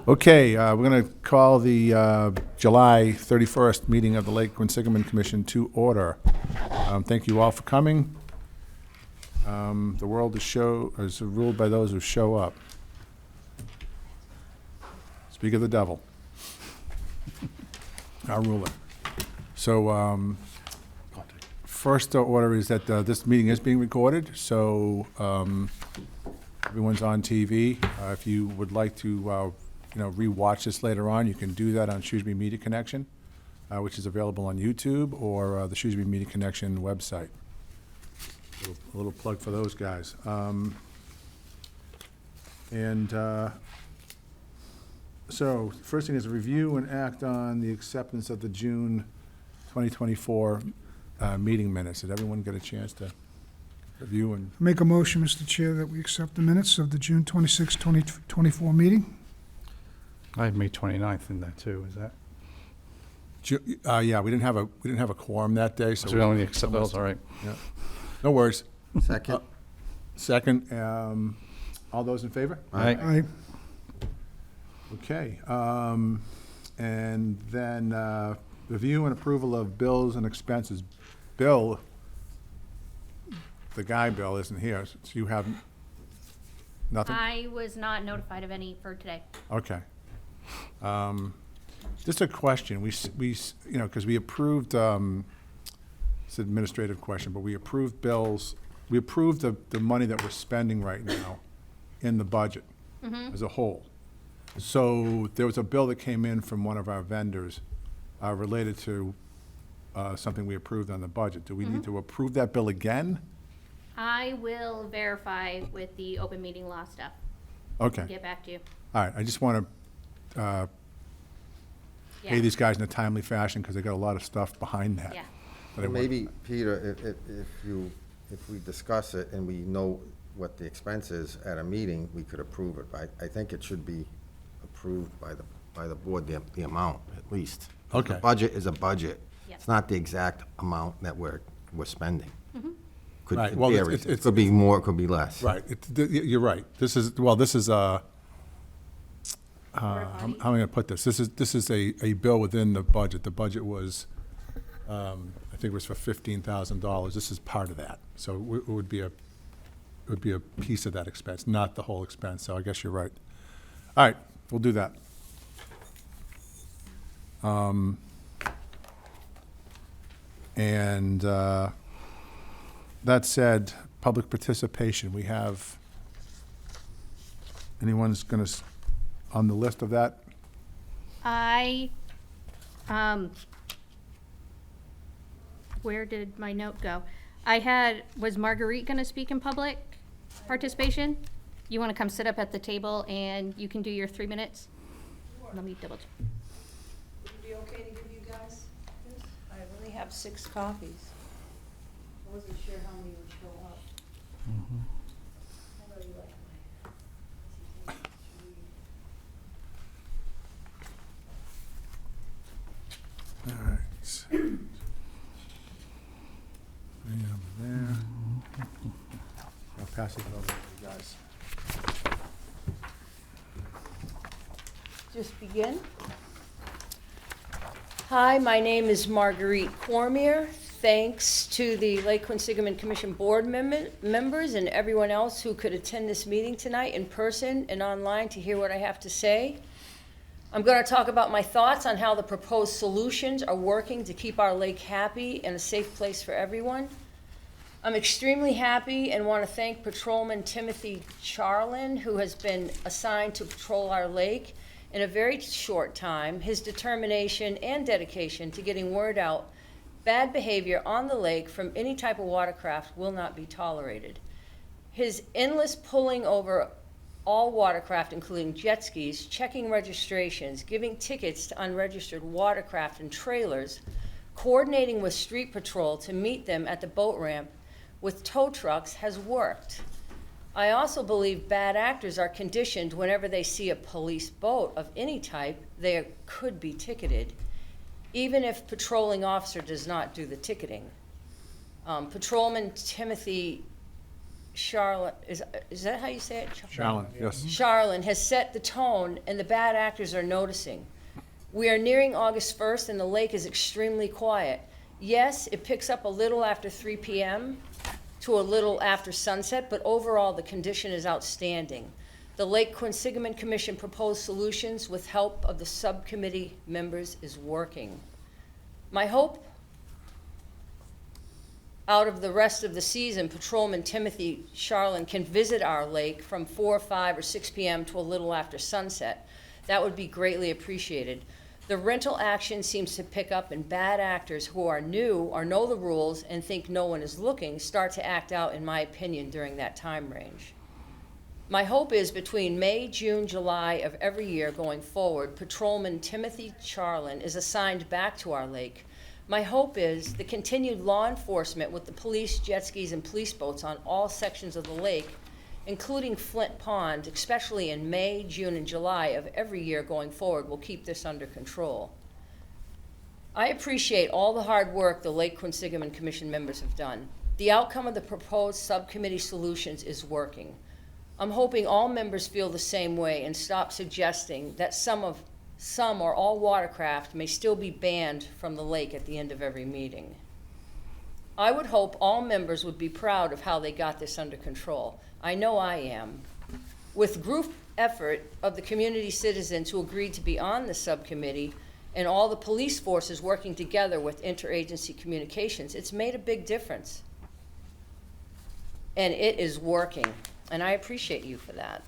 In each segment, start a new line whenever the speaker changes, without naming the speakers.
Okay, we're going to call the July 31st meeting of the Lake Quinsigamond Commission to order. Thank you all for coming. The world is ruled by those who show up. Speak of the devil, our ruler. So first order is that this meeting is being recorded, so everyone's on TV. If you would like to re-watch this later on, you can do that on Shrewsbury Media Connection, which is available on YouTube or the Shrewsbury Media Connection website. A little plug for those guys. So first thing is review and act on the acceptance of the June 2024 meeting minutes. Did everyone get a chance to review and?
Make a motion, Mr. Chair, that we accept the minutes of the June 26, 2024 meeting.
I have May 29th in that too, is that?
Yeah, we didn't have a quorum that day, so.
So we only accept those, all right.
Yeah. No worries.
Second.
Second, all those in favor?
Aye.
Aye.
Okay, and then review and approval of bills and expenses. Bill, the guy Bill isn't here, so you have nothing?
I was not notified of any for today.
Okay. Just a question, because we approved, it's an administrative question, but we approved bills, we approved the money that we're spending right now in the budget as a whole. So there was a bill that came in from one of our vendors related to something we approved on the budget. Do we need to approve that bill again?
I will verify with the open meeting law stuff.
Okay.
Get back to you.
All right, I just want to pay
Yeah.
these guys in a timely fashion because they got a lot of stuff behind that.
Yeah.
that I want-
Maybe, Peter, if we discuss it and we know what the expense is at a meeting, we could approve it. I think it should be approved by the board, the amount, at least.
Okay.
The budget is a budget.
Yep.
It's not the exact amount that we're spending. Could
Right, well,
vary.
it's-
It could be more, it could be less.
Right, you're right. This is how am I going to put this? This is a bill within the budget. The budget was, I think it was for $15,000. This is part of that. So it would be a piece of that expense, not the whole expense. So I guess you're right. All right, we'll do that. And that said, public participation, we have, anyone's going to, on the list of that?
Where did my note go? Was Marguerite gonna speak in public participation? You wanna come sit up at the table and you can do your 3 minutes? Let me double check.
Would it be okay to give you guys this? I only have 6 copies. I wasn't sure how many would show up. I know you like
All right. There. I'll pass it over to you guys.
Just begin. Hi, my name is Marguerite Cormier. Thanks to the Lake Quinsigamond Commission board members and everyone else who could attend this meeting tonight in person and online to hear what I have to say. I'm going to talk about my thoughts on how the proposed solutions are working to keep our lake happy and a safe place for everyone. I'm extremely happy and want to thank Patrolman Timothy Charlin, who has been assigned to patrol our lake in a very short time. His determination and dedication to getting word out, bad behavior on the lake from any type of watercraft will not be tolerated. His endless pulling over all watercraft, including jet skis, checking registrations, giving tickets to unregistered watercraft and trailers, coordinating with street patrol to meet them at the boat ramp with tow trucks has worked. I also believe bad actors are conditioned whenever they see a police boat of any type, they could be ticketed, even if patrolling officer does not do the ticketing. Patrolman Timothy Charlotte, is that how you say it?
Shalyn, yes.
Charlene has set the tone, and the bad actors are noticing. We are nearing August 1st, and the lake is extremely quiet. Yes, it picks up a little after 3 p.m. to a little after sunset, but overall, the condition is outstanding. The Lake Quinsigamond Commission proposed solutions with help of the subcommittee members is working. My hope out of the rest of the season, Patrolman Timothy Charlin can visit our lake from 4, 5, or 6 p.m. to a little after sunset. That would be greatly appreciated. The rental action seems to pick up, and bad actors who are new or know the rules and think no one is looking start to act out, in my opinion, during that time range. My hope is between May, June, July of every year going forward, Patrolman Timothy Charlin is assigned back to our lake. My hope is the continued law enforcement with the police, jet skis, and police boats on all sections of the lake, including Flint Pond, especially in May, June, and July of every year going forward, will keep this under control. I appreciate all the hard work the Lake Quinsigamond Commission members have done. The outcome of the proposed subcommittee solutions is working. I'm hoping all members feel the same way and stop suggesting that some or all watercraft may still be banned from the lake at the end of every meeting. I would hope all members would be proud of how they got this under control. I know I am. With group effort of the community citizens who agreed to be on the subcommittee and all the police forces working together with interagency communications, it's made a big difference. And it is working, and I appreciate you for that.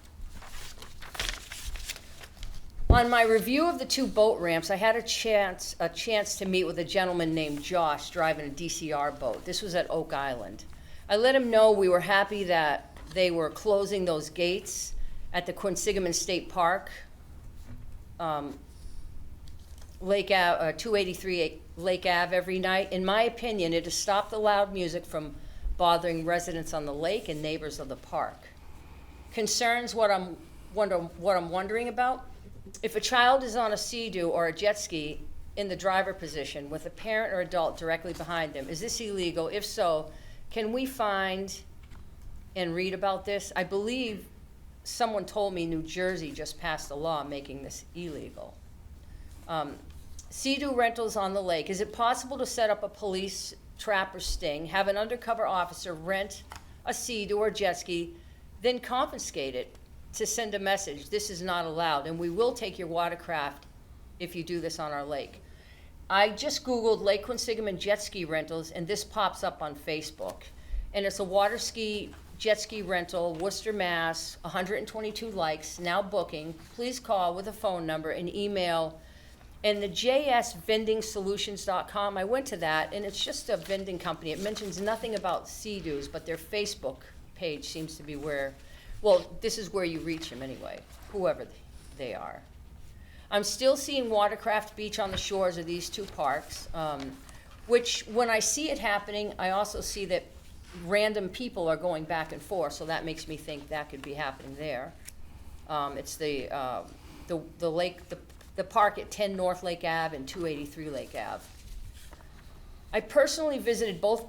On my review of the 2 boat ramps, I had a chance to meet with a gentleman named Josh driving a DCR boat. This was at Oak Island. I let him know we were happy that they were closing those gates at the Quinsigamond State Park, Lake Ave, 283 Lake Ave every night. In my opinion, it has stopped the loud music from bothering residents on the lake and neighbors of the park. Concerns what I'm wondering about? If a child is on a Sea-Doo or a jet ski in the driver position with a parent or adult directly behind them, is this illegal? If so, can we find and read about this? I believe someone told me New Jersey just passed a law making this illegal. Sea-Doo rentals on the lake. Is it possible to set up a police trap or sting, have an undercover officer rent a Sea-Doo or jet ski, then confiscate it to send a message, this is not allowed, and we will take your watercraft if you do this on our lake. I just Googled Lake Quinsigamond jet ski rentals, and this pops up on Facebook. And it's a water ski, jet ski rental, Worcester, Mass, 122 likes, now booking. Please call with a phone number and email. And the jsvendingsolutions.com, I went to that, and it's just a vending company. It mentions nothing about Sea-Doos, but their Facebook page seems to be where, well, this is where you reach them anyway, whoever they are. I'm still seeing Watercraft Beach on the shores of these 2 parks, which when I see it happening, I also see that random people are going back and forth, so that makes me think that could be happening there. It's the park at 10 North Lake Ave and 283 Lake Ave. I personally visited both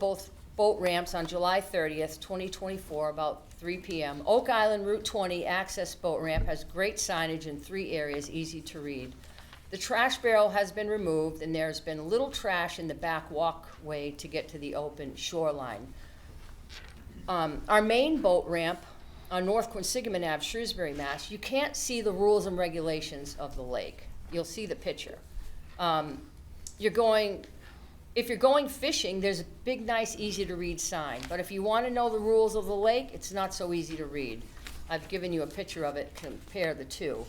boat ramps on July 30th, 2024, about 3 p.m. Oak Island Route 20 access boat ramp has great signage in 3 areas, easy to read. The trash barrel has been removed, and there's been little trash in the back walkway to get to the open shoreline. Our main boat ramp on North Quinsigamond Ave, Shrewsbury, Mass., you can't see the rules and regulations of the lake. You'll see the picture. If you're going fishing, there's a big, nice, easy-to-read sign. But if you want to know the rules of the lake, it's not so easy to read. I've given you a picture of it, compare the 2.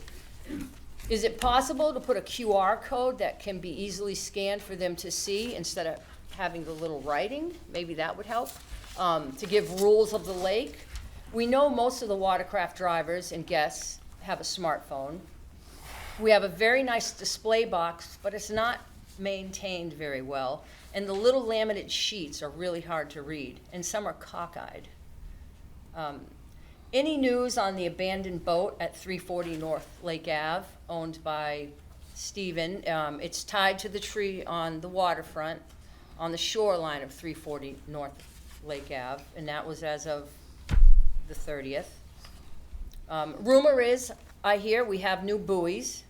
Is it possible to put a QR code that can be easily scanned for them to see instead of having the little writing? Maybe that would help, to give rules of the lake. We know most of the watercraft drivers and guests have a smartphone. We have a very nice display box, but it's not maintained very well, and the little laminate sheets are really hard to read, and some are cockeyed. Any news on the abandoned boat at 340 North Lake Ave, owned by Stephen? It's tied to the tree on the waterfront, on the shoreline of 340 North Lake Ave, and that was as of the 30th. Rumor is, I hear we have new buoys.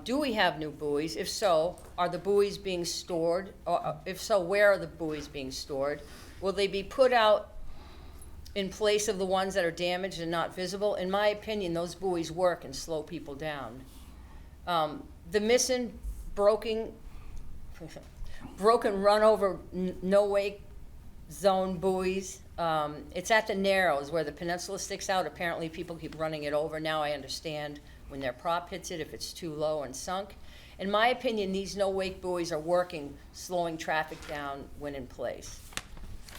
Do we have new buoys? If so, are the buoys being stored? Or if so, where are the buoys being stored? Will they be put out in place of the ones that are damaged and not visible? In my opinion, those buoys work and slow people down. The missing, broken run over, no wake zone buoys. It's at the Narrows where the peninsula sticks out. Apparently people keep running it over. Now I understand when their prop hits it, if it's too low and sunk. In my opinion, these no wake buoys are working, slowing traffic down when in place.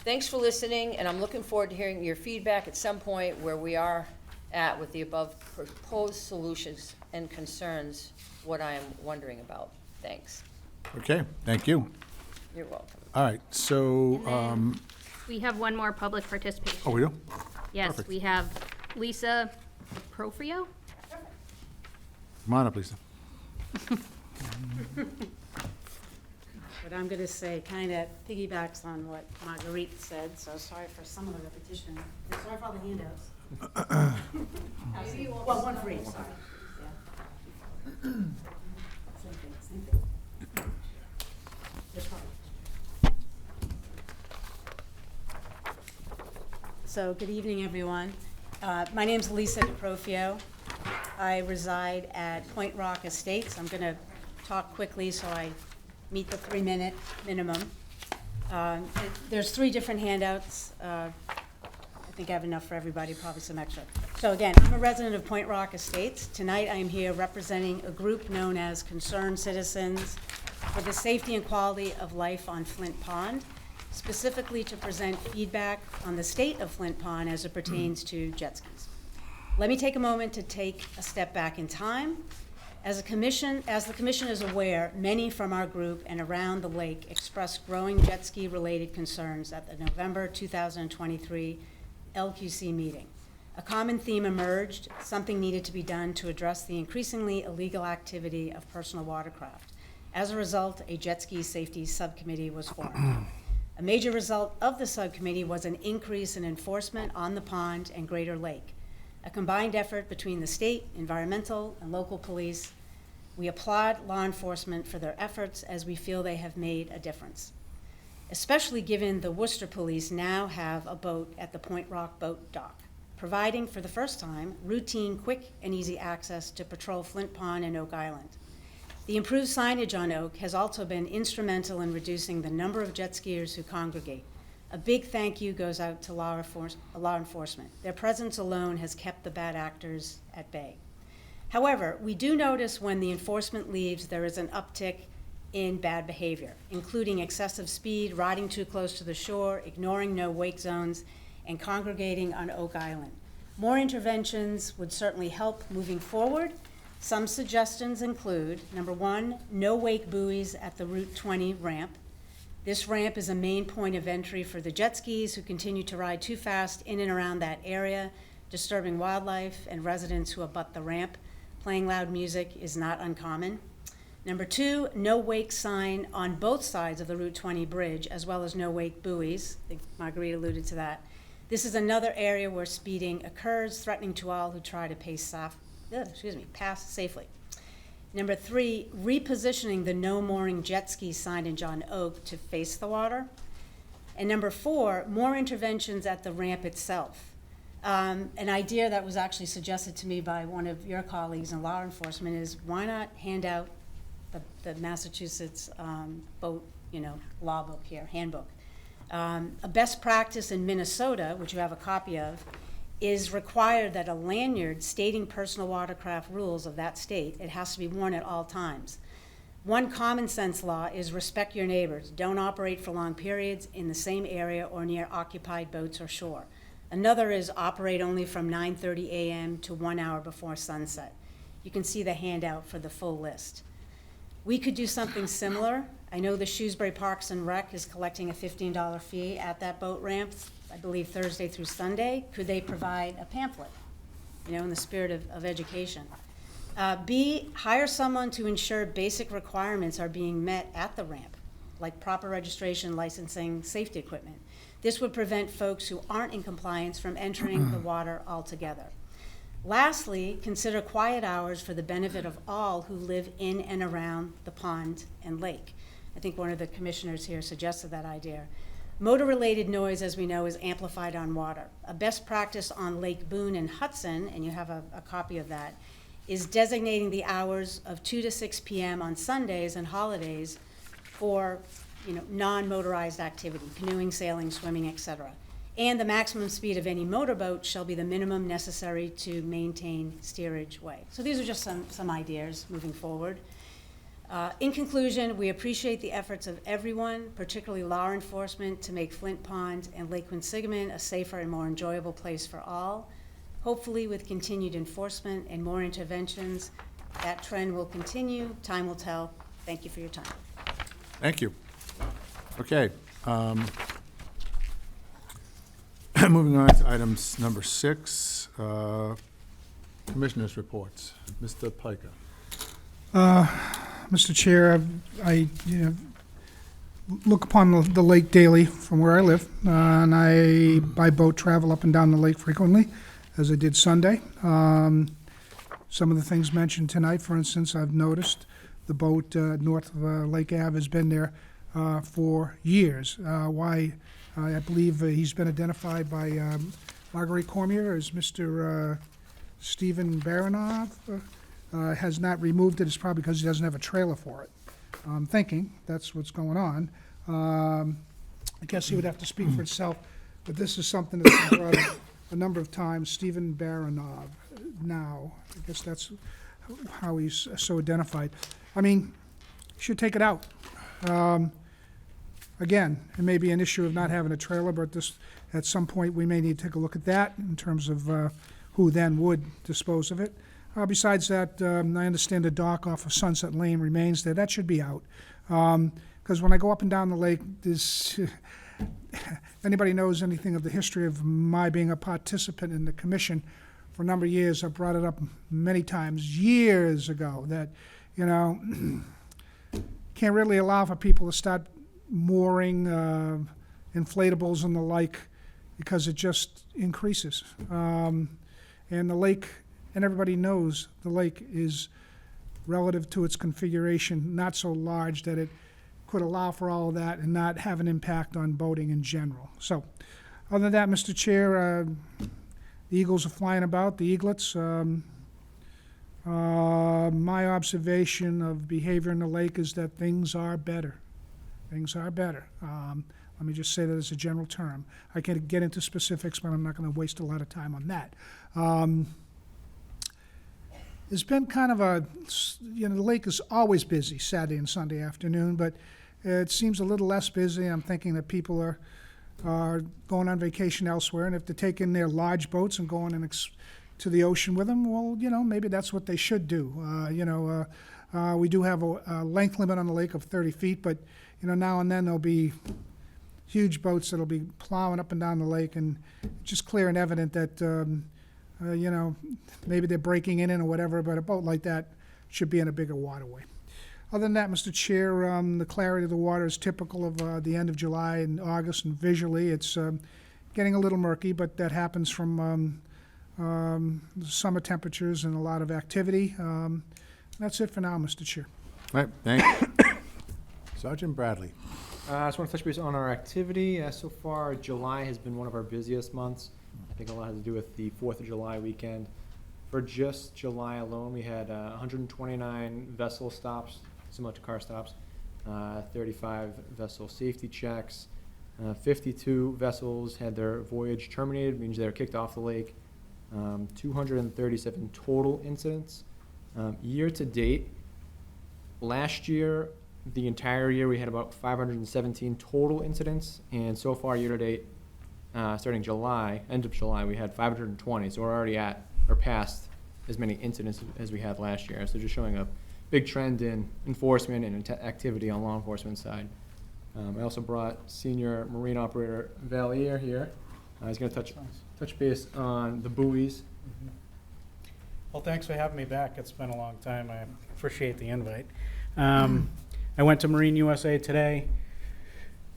Thanks for listening, and I'm looking forward to hearing your feedback at some point where we are at with the above proposed solutions and concerns, what I am wondering about. Thanks.
Okay, thank you.
You're welcome.
All right, so,
And then we have one more public participation.
oh, we do?
Yes,
perfect.
we have Lisa Profrio.
Come on up, Lisa.
What I'm going to say kind of piggybacks on what Marguerite said, so sorry for some of the repetition. And sorry for all the handouts. Well, one for each, sorry. Yeah. Same thing, same thing. They're probably- So, good evening, everyone. My name's Lisa DeProfio. I reside at Point Rock Estates. I'm going to talk quickly so I meet the 3-minute minimum. There's 3 different handouts. I think I have enough for everybody, probably some extra. So again, I'm a resident of Point Rock Estates. Tonight I am here representing a group known as Concerned Citizens for the Safety and Quality of Life on Flint Pond, specifically to present feedback on the state of Flint Pond as it pertains to jet skis. Let me take a moment to take a step back in time. As the commission is aware, many from our group and around the lake expressed growing jet ski-related concerns at the November 2023 LQC meeting. A common theme emerged: something needed to be done to address the increasingly illegal activity of personal watercraft. As a result, a jet ski safety subcommittee was formed. A major result of the subcommittee was an increase in enforcement on the pond and Greater Lake. A combined effort between the state, environmental, and local police. We applaud law enforcement for their efforts as we feel they have made a difference, especially given the Worcester Police now have a boat at the Point Rock boat dock, providing for the first time routine, quick, and easy access to patrol Flint Pond and Oak Island. The improved signage on Oak has also been instrumental in reducing the number of jet skiers who congregate. A big thank you goes out to law enforcement. Their presence alone has kept the bad actors at bay. However, we do notice when the enforcement leaves, there is an uptick in bad behavior, including excessive speed, riding too close to the shore, ignoring no wake zones, and congregating on Oak Island. More interventions would certainly help moving forward. Some suggestions include, number 1, no wake buoys at the Route 20 ramp. This ramp is a main point of entry for the jet skis who continue to ride too fast in and around that area, disturbing wildlife and residents who abut the ramp. Playing loud music is not uncommon. Number 2, no wake sign on both sides of the Route 20 bridge, as well as no wake buoys. I think Marguerite alluded to that. This is another area where speeding occurs, threatening to all who try to pass safely. Number 3, repositioning the no mooring jet ski signage on Oak to face the water. And number 4, more interventions at the ramp itself. An idea that was actually suggested to me by one of your colleagues in law enforcement is, why not hand out the Massachusetts boat, law book here, handbook. A best practice in Minnesota, which you have a copy of, is required that a lanyard stating personal watercraft rules of that state, it has to be worn at all times. One common sense law is respect your neighbors. Don't operate for long periods in the same area or near occupied boats or shore. Another is operate only from 9:30 a.m. to 1 hour before sunset. You can see the handout for the full list. We could do something similar. I know the Shrewsbury Parks and Rec is collecting a $15 fee at that boat ramp, I believe Thursday through Sunday. Could they provide a pamphlet, in the spirit of education? B, hire someone to ensure basic requirements are being met at the ramp, like proper registration, licensing, safety equipment. This would prevent folks who aren't in compliance from entering the water altogether. Lastly, consider quiet hours for the benefit of all who live in and around the pond and lake. I think one of the commissioners here suggested that idea. Motor-related noise, as we know, is amplified on water. A best practice on Lake Boone and Hudson, and you have a copy of that, is designating the hours of 2 to 6 p.m. on Sundays and holidays for non-motorized activity, canoeing, sailing, swimming, etc. And the maximum speed of any motorboat shall be the minimum necessary to maintain steerage way. So these are just some ideas moving forward. In conclusion, we appreciate the efforts of everyone, particularly law enforcement, to make Flint Pond and Lake Quinsigamond a safer and more enjoyable place for all. Hopefully, with continued enforcement and more interventions, that trend will continue. Time will tell. Thank you for your time.
Thank you. Okay. Moving on to items number 6, Commissioners' reports. Mr. Piker.
Mr. Chair, I look upon the lake daily from where I live, and I, by boat, travel up and down the lake frequently, as I did Sunday. Some of the things mentioned tonight, for instance, I've noticed the boat north of Lake Ave has been there for years. Why? I believe he's been identified by Marguerite Cormier as Mr. Stephen Baranov. Has not removed it. It's probably because he doesn't have a trailer for it. I'm thinking that's what's going on. I guess he would have to speak for itself, but this is something that's been brought up a number of times. Stephen Baranov. Now, I guess that's how he's so identified. I mean, you should take it out. Again, it may be an issue of not having a trailer, but this, at some point we may need to take a look at that in terms of who then would dispose of it. Besides that, I understand the dock off of Sunset Lane remains there. That should be out. Because when I go up and down the lake, if anybody knows anything of the history of my being a participant in the commission for a number of years, I brought it up many times years ago that, can't really allow for people to start mooring inflatables and the like because it just increases. And the lake, and everybody knows the lake is, relative to its configuration, not so large that it could allow for all of that and not have an impact on boating in general. So, other than that, Mr. Chair, the eagles are flying about, the eaglets. My observation of behavior in the lake is that things are better. Things are better. Let me just say that as a general term. I can get into specifics, but I'm not going to waste a lot of time on that. There's been kind of the lake is always busy Saturday and Sunday afternoon, but it seems a little less busy. I'm thinking that people are going on vacation elsewhere, and if they're taking their large boats and going to the ocean with them, well, maybe that's what they should do. We do have a length limit on the lake of 30 feet, but, now and then there'll be huge boats that'll be plowing up and down the lake, and it's just clear and evident that, maybe they're breaking in or whatever, but a boat like that should be in a bigger waterway. Other than that, Mr. Chair, the clarity of the water is typical of the end of July and August, and visually it's getting a little murky, but that happens from summer temperatures and a lot of activity. That's it for now, Mr. Chair.
All right, thank you. Sergeant Bradley.
I just want to touch base on our activity. So far, July has been one of our busiest months. I think a lot has to do with the 4th of July weekend. For just July alone, we had 129 vessel stops, similar to car stops, 35 vessel safety checks, 52 vessels had their voyage terminated, means they were kicked off the lake, 237 total incidents. Year to date, last year, the entire year, we had about 517 total incidents, and so far year to date, starting July, end of July, we had 520, so we're already at or past as many incidents as we had last year. So just showing a big trend in enforcement and activity on law enforcement side. I also brought Senior Marine Operator Valier here. He's going to touch base on the buoys.
Well, thanks for having me back. It's been a long time. I appreciate the invite. I went to Marine USA today.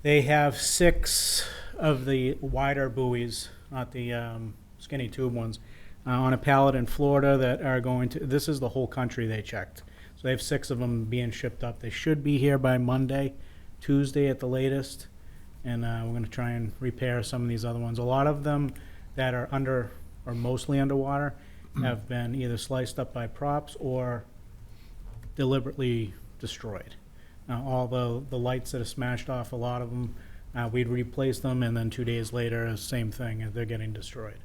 They have 6 of the wider buoys, not the skinny tube ones, on a pallet in Florida that are going to, this is the whole country they checked. So they have 6 of them being shipped up. They should be here by Monday, Tuesday at the latest. And we're going to try and repair some of these other ones. A lot of them that are under, or mostly underwater, have been either sliced up by props or deliberately destroyed. All the lights that are smashed off, a lot of them, we'd replace them, and then 2 days later, same thing, they're getting destroyed.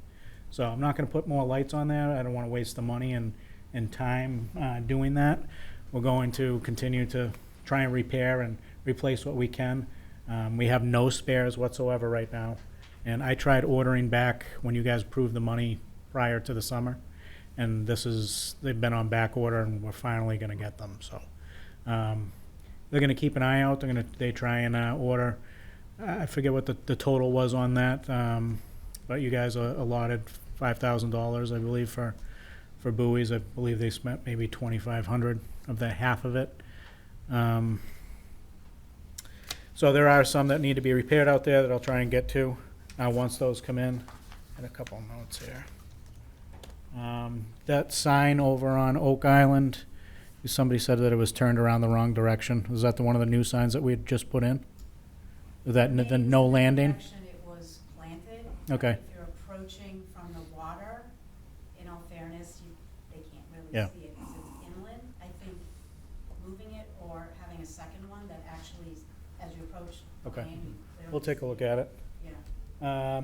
So I'm not gonna put more lights on there. I don't wanna waste the money and time doing that. We're going to continue to try and repair and replace what we can. We have no spares whatsoever right now. And I tried ordering back when you guys approved the money prior to the summer. And they've been on back order, and we're finally gonna get them, so. They're gonna keep an eye out. They try and order. I forget what the total was on that, but you guys allotted $5,000, I believe, for buoys. I believe they spent maybe $2,500 of that, half of it. So there are some that need to be repaired out there that I'll try and get to once those come in. And a couple notes here. That sign over on Oak Island, somebody said that it was turned around the wrong direction. Was that one of the new signs that we had just put in? Was that the no landing?
It was planted.
Okay.
If you're approaching from the water, in all fairness, they can't really
Yeah.
see it because it's inland. I think moving it or having a second one that actually, as you approach the
Okay.
land, you clearly
We'll take a look
see
at it.
Yeah.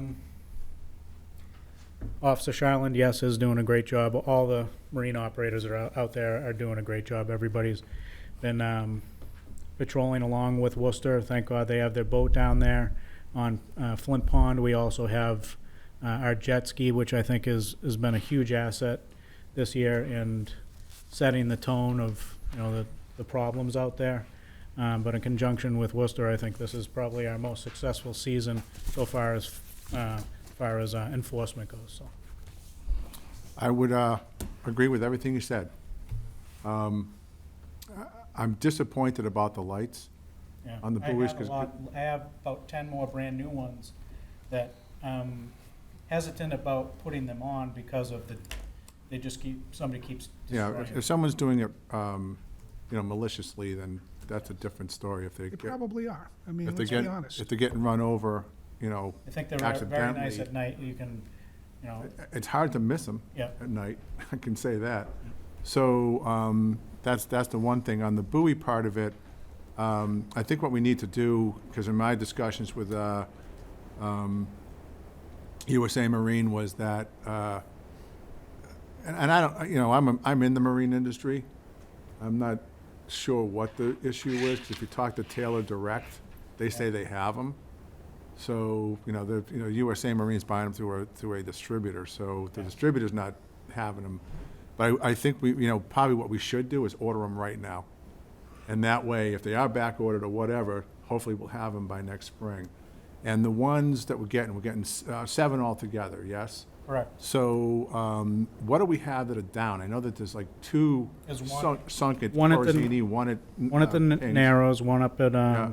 Officer Charland, yes, is doing a great job. All the marine operators that are out there are doing a great job. Everybody's been patrolling along with Worcester. Thank God they have their boat down there on Flint Pond. We also have our jet ski, which I think has been a huge asset this year in setting the tone of, the problems out there. But in conjunction with Worcester, I think this is probably our most successful season so far as enforcement goes, so.
I would agree with everything you said. I'm disappointed about the lights
Yeah.
on the buoys.
I have about 10 more brand-new ones that hesitant about putting them on because of somebody keeps
Yeah,
destroying
if
them.
someone's doing it, maliciously, then that's a different story. If they
They
get,
probably are. I mean,
if they
let's be
get,
honest.
if they're getting run over,
I think they're very nice at night. You can,
it's hard to miss them
yeah.
at night, I can say that. So, that's the one thing. On the buoy part of it, I think what we need to do, because in my discussions with, USA Marine was that, and I don't, I'm in the marine industry. I'm not sure what the issue is, 'cause if you talk to Taylor Direct, they say they have them. So, USA Marine's buying them through a distributor, so the distributor's not having them. But I think probably what we should do is order them right now. And that way, if they are back ordered or whatever, hopefully we'll have them by next spring. And the ones that we're getting 7 altogether, yes?
Correct.
So, what do we have that are down? I know that there's like 2
There's one-
sunk at
one at the-
Corzini, one at.
One at the
Kings.
Narrows, one up at
Yeah.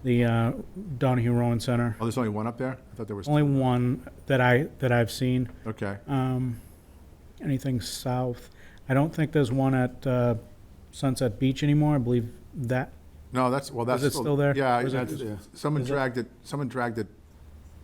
the Donahue Rowing Center.
Oh, there's only one up there? I thought there was.
Only
2.
one that I've seen.
Okay.
Anything south? I don't think there's one at Sunset Beach anymore. I believe that.
No, that's
it still there?
Yeah,
Or is it-
someone
is it-
dragged it,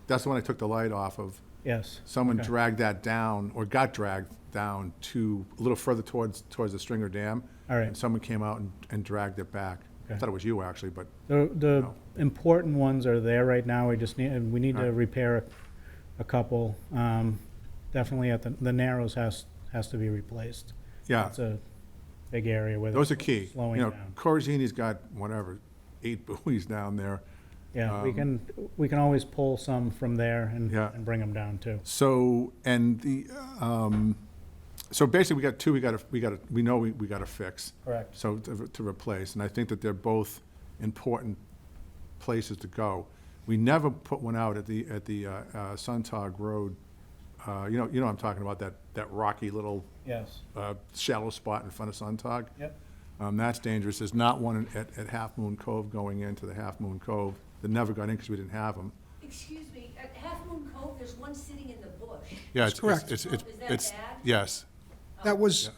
that's the one I took the light off of.
Yes.
Someone
Okay.
dragged that down, or got dragged down to a little further towards the Stringer Dam.
All right.
And someone came out and dragged it back. I
Okay.
thought it was you, actually, but,
The
No.
important ones are there right now. We need to
Right.
repair a couple. Definitely at the Narrows has to be replaced.
yeah,
It's a big area where
those are
it's
key.
slowing down.
Corzini's got, whatever, 8 buoys down there.
Yeah, we can always pull some from there
Yeah.
and bring them down too.
So, and so basically, we got 2 we gotta fix.
Correct.
So to replace, and I think that they're both important places to go. We never put one out at the Suntag Road. You know what I'm talking about, that rocky little
Yes.
shallow spot in front of Suntag.
Yep.
That's dangerous. There's not one at Half Moon Cove going into the Half Moon Cove that never got in because we didn't have them.
Excuse me, at Half Moon Cove, there's one sitting in the bush.
Yeah,
That's correct.
Is that bad?
yes.
That was,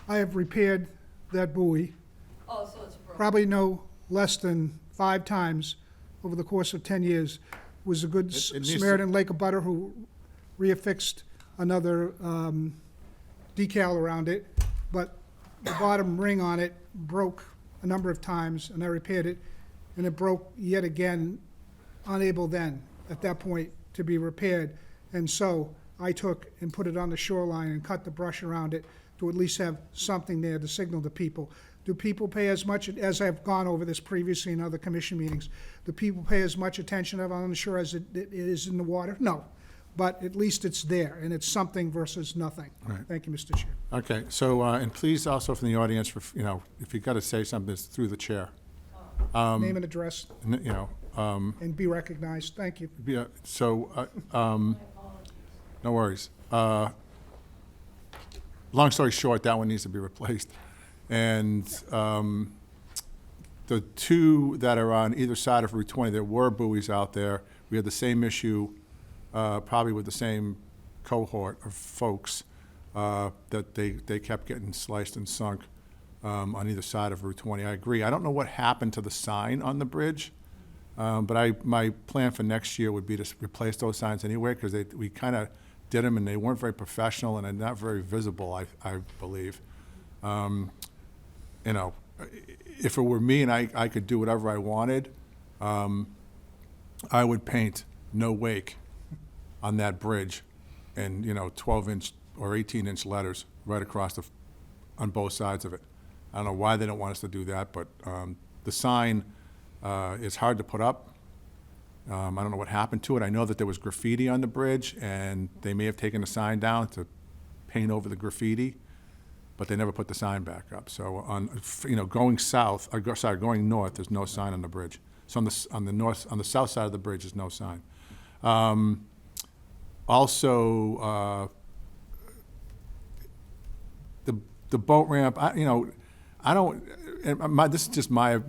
I have repaired that buoy
Oh, so it's broken.
probably no less than 5 times over the course of 10 years. Was a good
It needs to-
Samaritan Lake abutter who reaffixed another decal around it, but the bottom ring on it broke a number of times, and I repaired it, and it broke yet again, unable then, at that point, to be repaired. And so I took and put it on the shoreline and cut the brush around it to at least have something there to signal to people. Do people pay as much, as I've gone over this previously in other commission meetings, do people pay as much attention on the shore as it is in the water? No. But at least it's there, and it's something versus nothing.
Right.
Thank you, Mr. Chair.
Okay, so, and please also from the audience, if you've got to say something, it's through the chair.
Name and address,
You know,
and be recognized. Thank you.
yeah, so, no worries. Long story short, that one needs to be replaced. And the two that are on either side of Route 20, there were buoys out there. We had the same issue, probably with the same cohort of folks, that they kept getting sliced and sunk on either side of Route 20. I agree. I don't know what happened to the sign on the bridge, but my plan for next year would be to replace those signs anyway, because we kind of did them, and they weren't very professional and not very visible, I believe. You know, if it were me and I could do whatever I wanted, I would paint "No Wake" on that bridge, and 12-inch or 18-inch letters right across on both sides of it. I don't know why they don't want us to do that, but the sign is hard to put up. I don't know what happened to it. I know that there was graffiti on the bridge, and they may have taken the sign down to paint over the graffiti, but they never put the sign back up. So going south, going north, there's no sign on the bridge. So on the south side of the bridge, there's no sign. Also, the boat ramp. I don't. And this is just my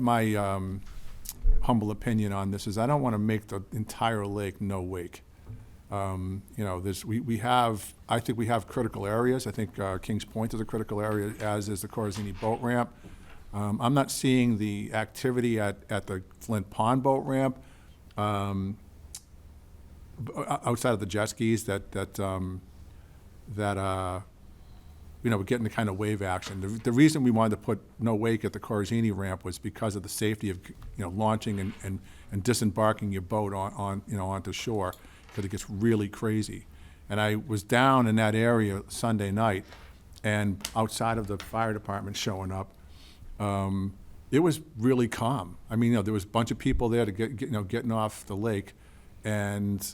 humble opinion on this. Is I don't want to make the entire lake no wake. We have, I think we have critical areas. I think Kings Point is a critical area, as is the Corzini boat ramp. I'm not seeing the activity at the Flint Pond boat ramp outside of the jet skis that we're getting the kind of wave action. The reason we wanted to put no wake at the Corzini ramp was because of the safety of launching and disembarking your boat onto shore, because it gets really crazy. And I was down in that area Sunday night, and outside of the fire department showing up, it was really calm. I mean, there was a bunch of people there to getting off the lake, and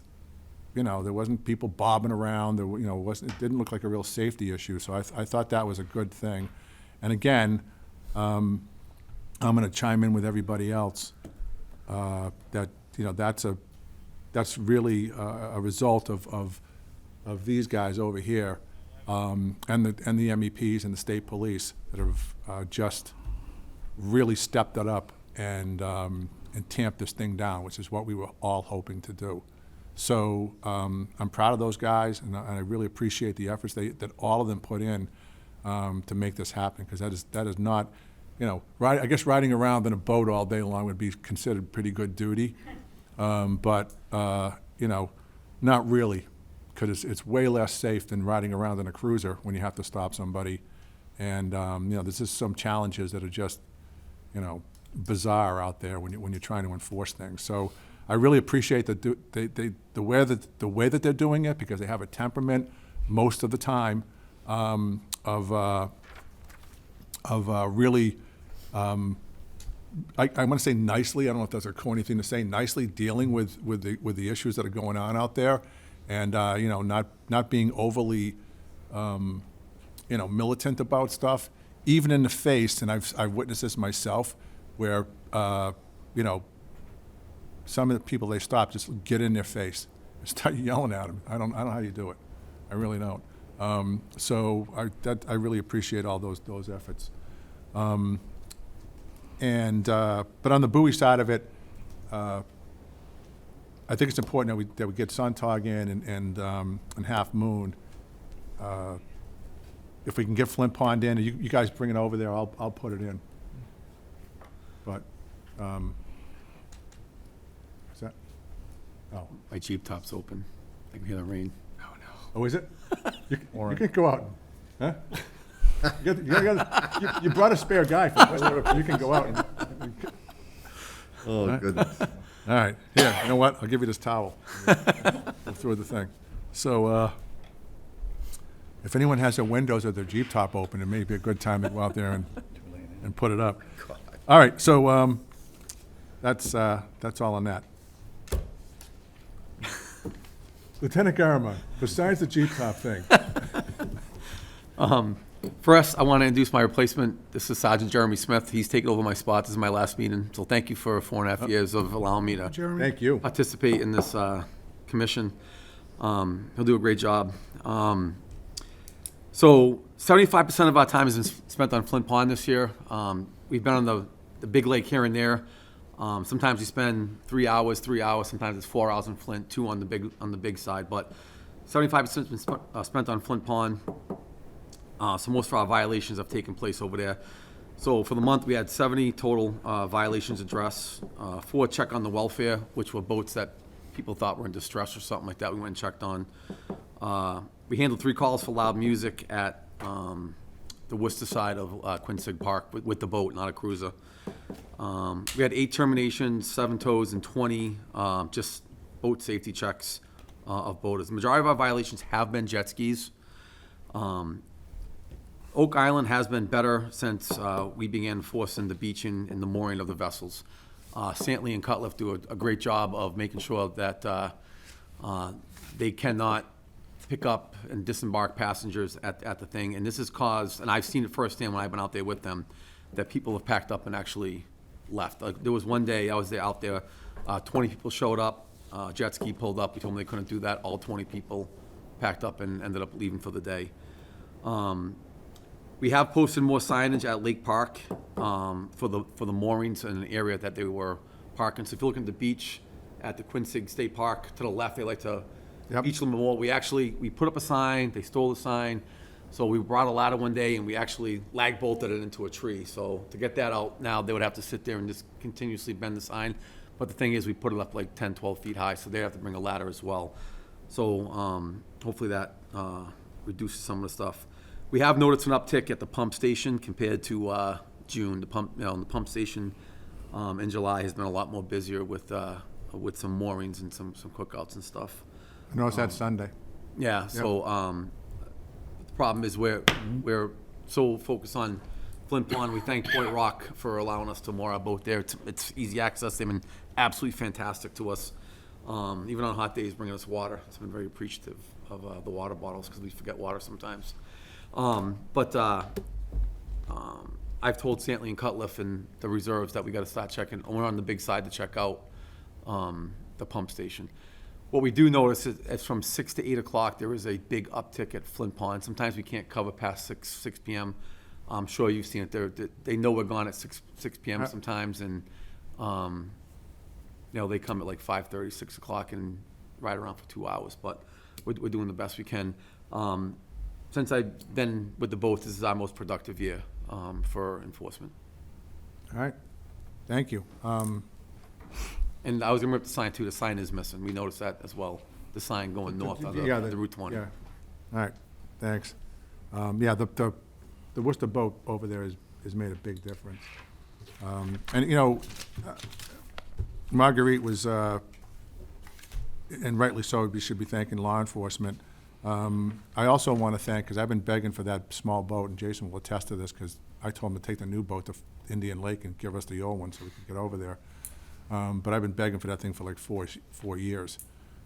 there wasn't people bobbing around. There, it didn't look like a real safety issue. So I thought that was a good thing. And again, I'm going to chime in with everybody else that that's really a result of these guys over here, and the MEPs and the state police that have just really stepped it up and tamped this thing down, which is what we were all hoping to do. So I'm proud of those guys, and I really appreciate the efforts that all of them put in to make this happen, because that is not, I guess riding around in a boat all day long would be considered pretty good duty, but not really, because it's way less safe than riding around in a cruiser when you have to stop somebody, and there's just some challenges that are just bizarre out there when you're trying to enforce things. So I really appreciate the way that they're doing it, because they have a temperament most of the time of really, I want to say nicely. I don't know if that's a corny thing to say. Nicely dealing with the issues that are going on out there, and not being overly militant about stuff, even in the face. And I've witnessed this myself, where some of the people they stop just get in their face and start yelling at them. I don't know how you do it. I really don't. So I really appreciate all those efforts. But on the buoy side of it, I I think it's important that we get Suntog in and Half Moon. If we can get Flint Pond in, you guys bring it over there, I'll put it in. But, is that, oh,
My Jeep top's open. I can hear the rain.
oh, is it? You can go out, huh? You brought a spare guy for this, you can go out and.
Oh, goodness.
All right, here, you know what, I'll give you this towel. We'll throw the thing. So, if anyone has their windows or their Jeep top open, it may be a good time to go out there and put it up. All right, so, that's all on that. Lieutenant Garamond, besides the Jeep top thing,
First, I want to introduce my replacement. This is Sergeant Jeremy Smith. He's taken over my spot. This is my last meeting. So thank you for 4.5 years of allowing me to
Jeremy?
thank you.
participate in this commission. He'll do a great job. So 75% of our time has been spent on Flint Pond this year. We've been on the big lake here and there. Sometimes we spend 3 hours. Sometimes it's 4 hours in Flint, 2 on the big side. But 75% has been spent on Flint Pond. So most of our violations have taken place over there. So for the month, we had 70 total violations addressed, 4 check on the welfare, which were boats that people thought were in distress or something like that. We went and checked on. We handled 3 calls for loud music at the Worcester side of Quinsig Park with the boat, not a cruiser. We had 8 terminations, 7 tows, and 20 just boat safety checks of boaters. The majority of our violations have been jet skis. Oak Island has been better since we began enforcing the beaching and the mooring of the vessels. Santley and Cutliff do a great job of making sure that they cannot pick up and disembark passengers at the thing. And this has caused, and I've seen it firsthand when I've been out there with them, that people have packed up and actually left. Like, there was one day I was out there, 20 people showed up, jet ski pulled up. We told them they couldn't do that. All 20 people packed up and ended up leaving for the day. We have posted more signage at Lake Park for the moorings in an area that they were parking. So if you look at the beach at the Quinsig State Park, to the left, they like to beach them more. We put up a sign, they stole the sign. So we brought a ladder one day and we actually lag bolted it into a tree. So to get that out now, they would have to sit there and just continuously bend the sign. But the thing is, we put it up like 10, 12 feet high, so they have to bring a ladder as well. So hopefully that reduces some of the stuff. We have noticed an uptick at the pump station compared to June. The pump station in July has been a lot more busier with some moorings and some cookouts and stuff.
I noticed that Sunday.
Yeah. So the problem is we're so focused on Flint Pond. We thank Point Rock for allowing us to moor our boat there. It's easy access. They've been absolutely fantastic to us. Even on hot days, bringing us water. It's been very appreciative of the water bottles because we forget water sometimes. I've told Santley and Cutliff and the reserves that we got to start checking. We're on the big side to check out the pump station. What we do notice is from 6 to 8 o'clock, there is a big uptick at Flint Pond. Sometimes we can't cover past 6 p.m. I'm sure you've seen it. They know we're gone at 6 p.m. sometimes, and they come at like 5:30, 6 o'clock, and ride around for 2 hours. But we're doing the best we can. Since I've been with the boat, this is our most productive year for enforcement.
All right, thank you.
And I was gonna rip the sign too. The sign is missing. We noticed that as well. The sign going north on the Route 20.
Yeah, all right, thanks. The Worcester boat over there has made a big difference. And Marguerite was, and rightly so, we should be thanking law enforcement. I also want to thank, because I've been begging for that small boat, and Jason will attest to this, because I told him to take the new boat to Indian Lake and give us the old one so we could get over there. But I've been begging for that thing for like 4 years.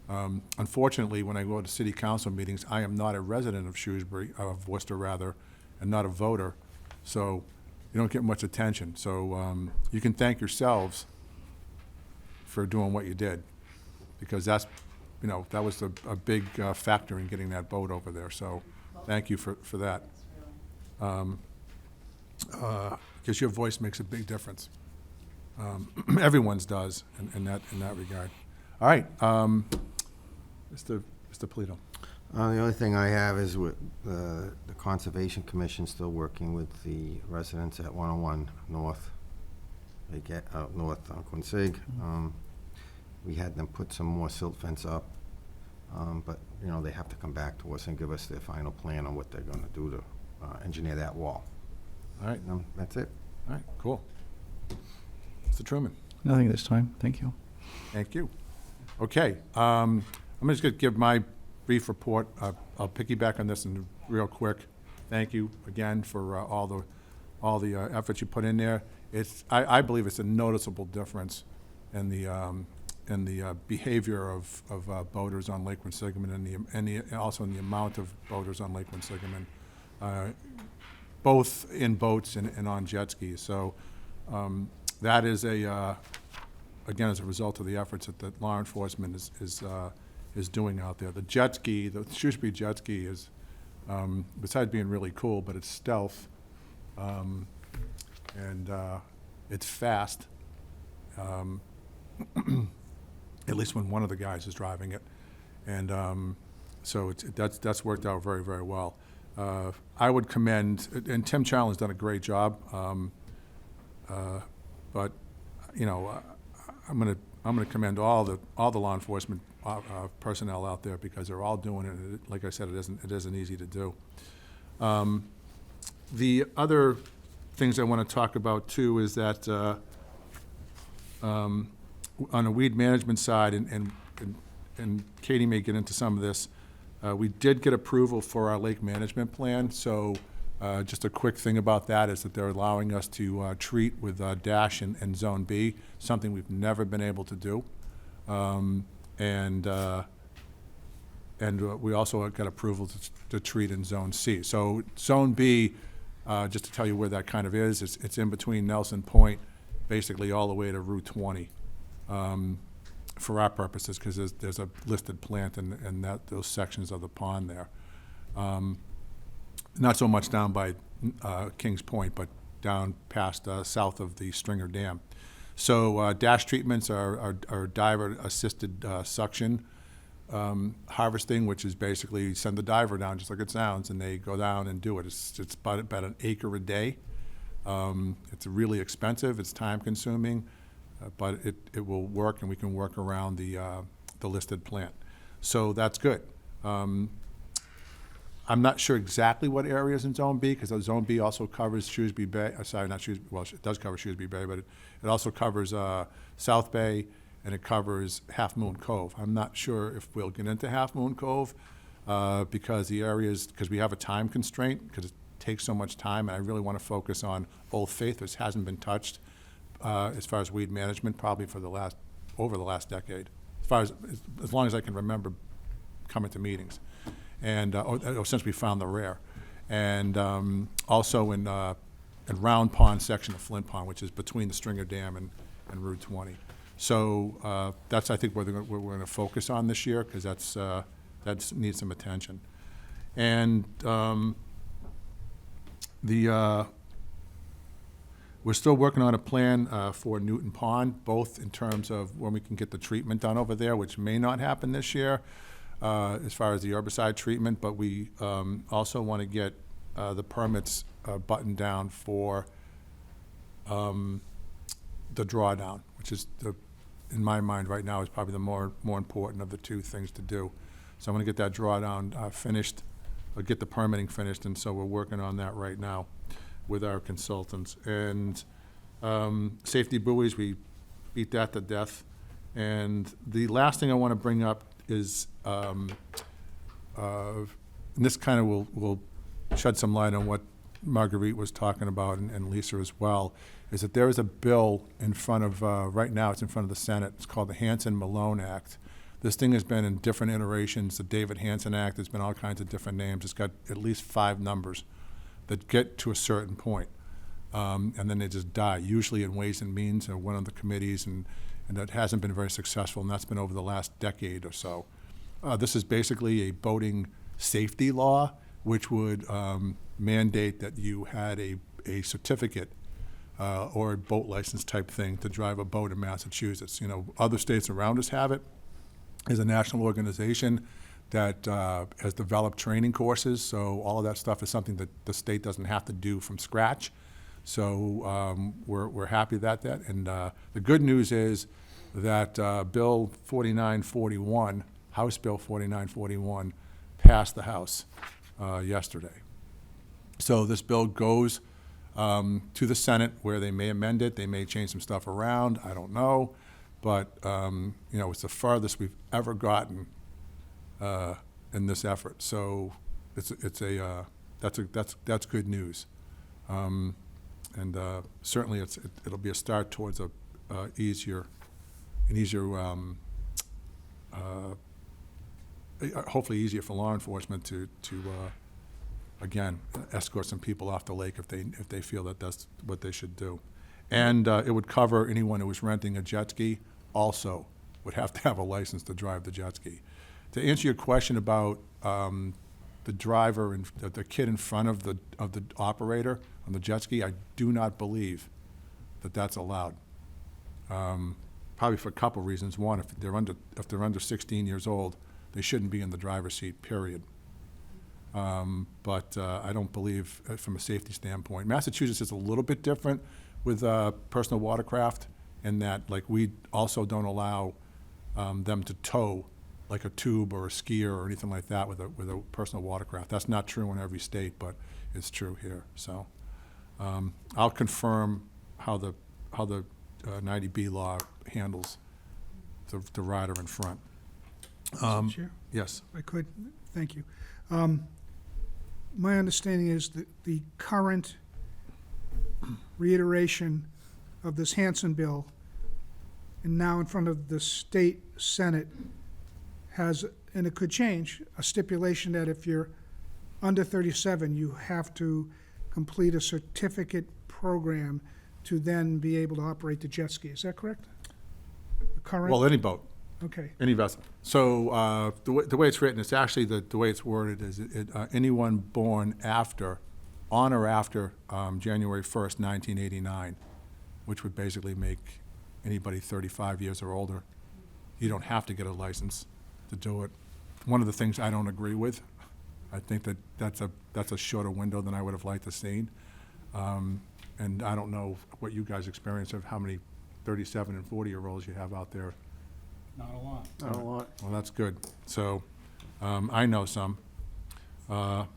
Unfortunately, when I go to city council meetings, I am not a resident of Shrewsbury, of Worcester rather, and not a voter, so you don't get much attention. So you can thank yourselves for doing what you did, because that's, that was a big factor in getting that boat over there. So thank you for that. Because your voice makes a big difference. Everyone's does in that regard. All right, Mr. Polito.
The only thing I have is with the Conservation Commission still working with the residents at 101 North. They get out north on Quinsigamond. We had them put some more silt fence up, but, you know, they have to come back to us and give us their final plan on what they're gonna do to engineer that wall.
All right,
That's it.
all right, cool. Mr. Truman.
Nothing this time, thank you.
Thank you. Okay, I'm just going to give my brief report. I'll piggyback on this and real quick. Thank you again for all the efforts you put in there. I believe it's a noticeable difference in the behavior of boaters on Lake Quinsigamond and also in the amount of boaters on Lake Quinsigamond, both in boats and on jet skis. So that is again, as a result of the efforts that the law enforcement is doing out there. The jet ski, the Shrewsbury jet ski is, besides being really cool, but it's stealth, and it's fast, at least when one of the guys is driving it. And so that's worked out very, very well. I would commend, and Tim Challen's done a great job, but, you know, I'm gonna commend all the law enforcement personnel out there because they're all doing it. Like I said, it isn't easy to do. The other things I want to talk about too is that on the weed management side, and Katie may get into some of this, we did get approval for our lake management plan. So just a quick thing about that is that they're allowing us to treat with Dash and Zone B, something we've never been able to do. And we also got approval to treat in Zone C. So Zone B, just to tell you where that kind of is, it's in between Nelson Point, basically all the way to Route 20. For our purposes, because there's a listed plant in those sections of the pond there. Not so much down by Kings Point, but down past south of the Stringer Dam. So dash treatments are diver-assisted suction harvesting, which is basically you send the diver down, just like it sounds, and they go down and do it. It's about an acre a day. It's really expensive. It's time-consuming, but it will work, and we can work around the listed plant. So that's good. I'm not sure exactly what areas in Zone B, because Zone B also covers Shrewsbury Bay, sorry, not Shrewsbury, well, it does cover Shrewsbury Bay, but it also covers South Bay, and it covers Half Moon Cove. I'm not sure if we'll get into Half Moon Cove, because we have a time constraint, because it takes so much time, and I really want to focus on Old Faith, which hasn't been touched as far as weed management, probably over the last decade, as long as I can remember coming to meetings. And since we found the rare, and also in Round Pond section of Flint Pond, which is between the Stringer Dam and Route 20. So that's, I think, what we're going to focus on this year, because that needs some attention. And we're still working on a plan for Newton Pond, both in terms of when we can get the treatment done over there, which may not happen this year, as far as the herbicide treatment, but we also want to get the permits buttoned down for the drawdown, which is, in my mind right now, is probably the more important of the two things to do. So I'm going to get that drawdown finished, or get the permitting finished, and so we're working on that right now with our consultants. And safety buoys, we beat that to death. And the last thing I want to bring up is, and this kind of will shed some light on what Marguerite was talking about, and Lisa as well, is that there is a bill in front of, right now it's in front of the Senate. It's called the Hansen-Malone Act. This thing has been in different iterations. The David Hansen Act, there's been all kinds of different names. It's got at least 5 numbers that get to a certain point, and then they just die, usually in Ways and Means or one of the committees, and that hasn't been very successful, and that's been over the last decade or so. This is basically a boating safety law, which would mandate that you had a certificate or a boat license type thing to drive a boat in Massachusetts. You know, other states around us have it. is a national organization that has developed training courses, so all of that stuff is something that the state doesn't have to do from scratch. So we're happy that, and the good news is that Bill 4941, House Bill 4941, passed the House yesterday. So this bill goes to the Senate, where they may amend it, they may change some stuff around, I don't know, but you know, it's the farthest we've ever gotten in this effort. So that's good news, and certainly it'll be a start towards an easier, hopefully easier for law enforcement to again, escort some people off the lake if they feel that that's what they should do. And it would cover anyone who was renting a jet ski also would have to have a license to drive the jet ski. To answer your question about the driver and the kid in front of the operator on the jet ski, I do not believe that that's allowed. Probably for a couple reasons. One, if they're under 16 years old, they shouldn't be in the driver's seat, period. But I don't believe, from a safety standpoint, Massachusetts is a little bit different with personal watercraft in that, like, we also don't allow them to tow like a tube or a skier or anything like that with a personal watercraft. That's not true in every state, but it's true here. So I'll confirm how the 90B law handles the rider in front.
Mr. Chair,
Yes.
if I could, thank you. My understanding is that the current reiteration of this Hanson bill, and now in front of the state Senate, has, and it could change, a stipulation that if you're under 37, you have to complete a certificate program to then be able to operate the jet ski. Is that correct? The current?
Well, any boat.
Okay.
Any vessel. So the way it's written, it's actually the way it's worded is anyone born on or after January 1st, 1989, which would basically make anybody 35 years or older. You don't have to get a license to do it. One of the things I don't agree with, I think that's a shorter window than I would have liked to seen. And I don't know what you guys experience of how many 37 and 40-year-olds you have out there.
Not a lot.
Not a lot.
Well, that's good. So, I know some.
So,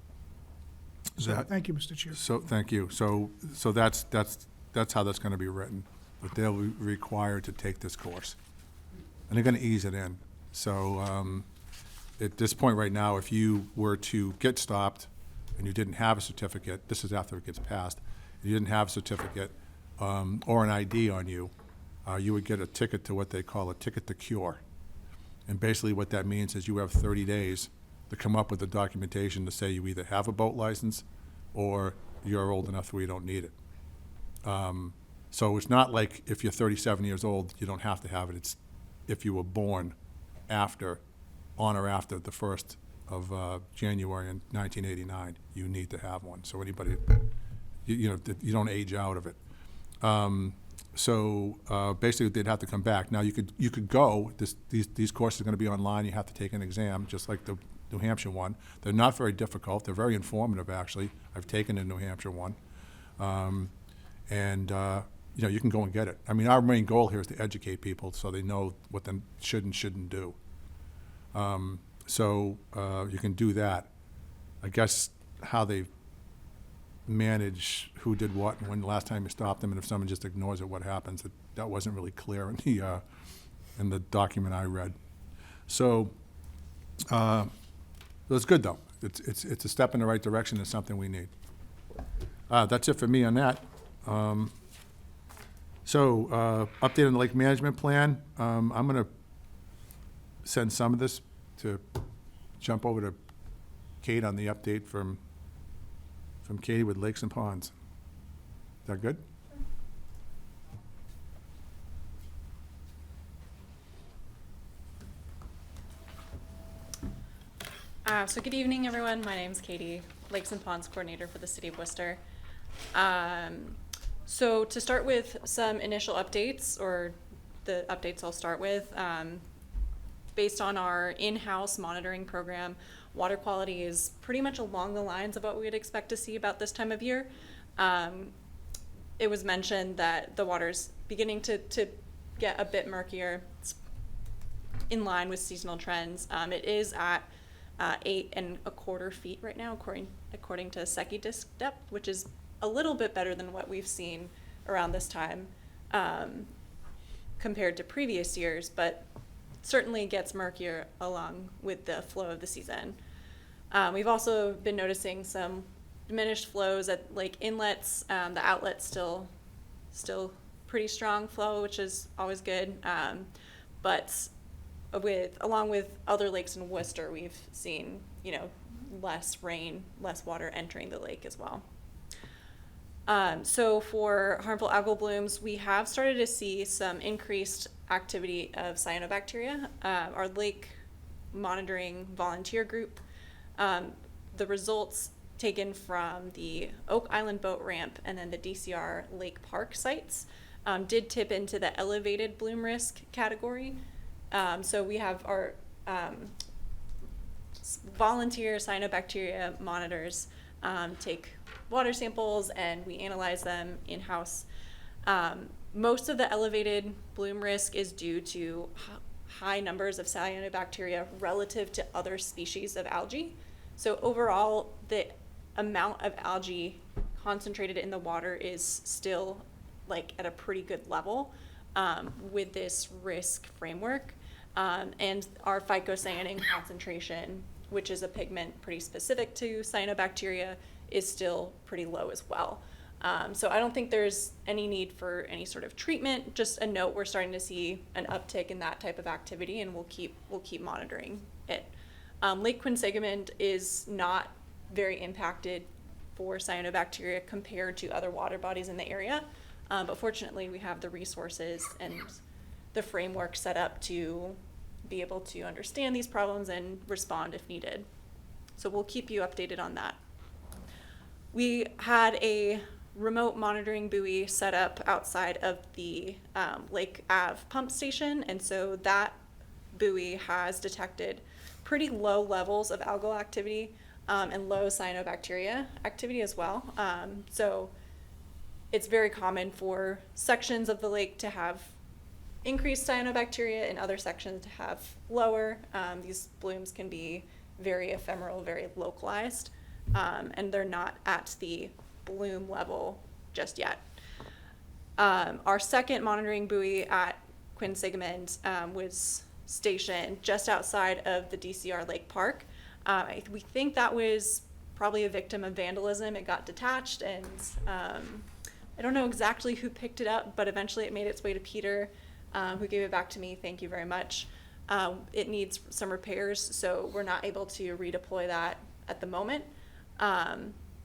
That-
thank you, Mr. Chair.
So, thank you. So that's how that's gonna be written. But they'll be required to take this course. And they're gonna ease it in. So, at this point right now, if you were to get stopped and you didn't have a certificate, this is after it gets passed, you didn't have a certificate, or an ID on you, you would get a ticket to what they call a ticket to cure. And basically what that means is you have 30 days to come up with the documentation to say you either have a boat license or you're old enough where you don't need it. So it's not like if you're 37 years old, you don't have to have it. It's if you were born on or after the 1st of January in 1989, you need to have one. So anybody, you don't age out of it. So basically, they'd have to come back. Now, you could go. These courses are going to be online. You have to take an exam, just like the New Hampshire one. They're not very difficult. They're very informative, actually. I've taken the New Hampshire one, and you can go and get it. I mean, our main goal here is to educate people so they know what they should and shouldn't do. So you can do that. I guess how they manage who did what and when the last time you stopped them, and if someone just ignores it, what happens? That wasn't really clear in the document I read. So it's good though. It's a step in the right direction. It's something we need. That's it for me on that. Update on the lake management plan. I'm going to send some of this to jump over to Kate on the update from Katie with Lakes and Ponds. Is that good?
So good evening, everyone. My name's Katie, Lakes and Ponds Coordinator for the City of Worcester. So to start with some initial updates, or the updates I'll start with, based on our in-house monitoring program, water quality is pretty much along the lines of what we would expect to see about this time of year. It was mentioned that the water's beginning to get a bit murkier. It's in line with seasonal trends. It is at 8.25 feet right now, according to Secchi disk depth, which is a little bit better than what we've seen around this time compared to previous years, but certainly gets murkier along with the flow of the season. We've also been noticing some diminished flows at lake inlets. The outlets still pretty strong flow, which is always good. But along with other lakes in Worcester, we've seen, less rain, less water entering the lake as well. So for harmful algal blooms, we have started to see some increased activity of cyanobacteria. Our lake monitoring volunteer group, the results taken from the Oak Island boat ramp and then the DCR Lake Park sites did tip into the elevated bloom risk category. So we have our volunteer cyanobacteria monitors take water samples and we analyze them in-house. Most of the elevated bloom risk is due to high numbers of cyanobacteria relative to other species of algae. So overall, the amount of algae concentrated in the water is still at a pretty good level with this risk framework. And our phycocyanin concentration, which is a pigment pretty specific to cyanobacteria, is still pretty low as well. So I don't think there's any need for any sort of treatment. Just a note, we're starting to see an uptick in that type of activity, and we'll keep monitoring it. Lake Quinsigamond is not very impacted for cyanobacteria compared to other water bodies in the area, but fortunately we have the resources and the framework set up to be able to understand these problems and respond if needed. So we'll keep you updated on that. We had a remote monitoring buoy set up outside of the Lake Ave pump station, and so that buoy has detected pretty low levels of algal activity and low cyanobacteria activity as well. So it's very common for sections of the lake to have increased cyanobacteria and other sections to have lower. These blooms can be very ephemeral, very localized, and they're not at the bloom level just yet. Our second monitoring buoy at Quinsigamond was stationed just outside of the DCR Lake Park. We think that was probably a victim of vandalism. It got detached, and I don't know exactly who picked it up, but eventually it made its way to Peter, who gave it back to me. Thank you very much. It needs some repairs, so we're not able to redeploy that at the moment.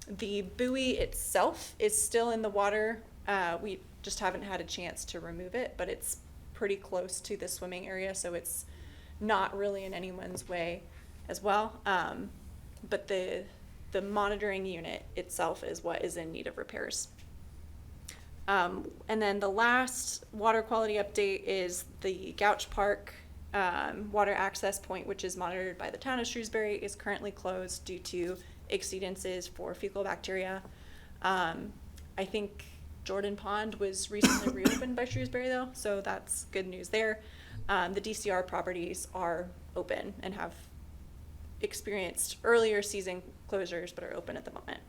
The buoy itself is still in the water. We just haven't had a chance to remove it, but it's pretty close to the swimming area, so it's not really in anyone's way as well. But the monitoring unit itself is what is in need of repairs. And then the last water quality update is the Gouch Park water access point, which is monitored by the town of Shrewsbury, is currently closed due to exceedances for fecal bacteria. I think Jordan Pond was recently reopened by Shrewsbury though, so that's good news there. The DCR properties are open and have experienced earlier season closures but are open at the moment.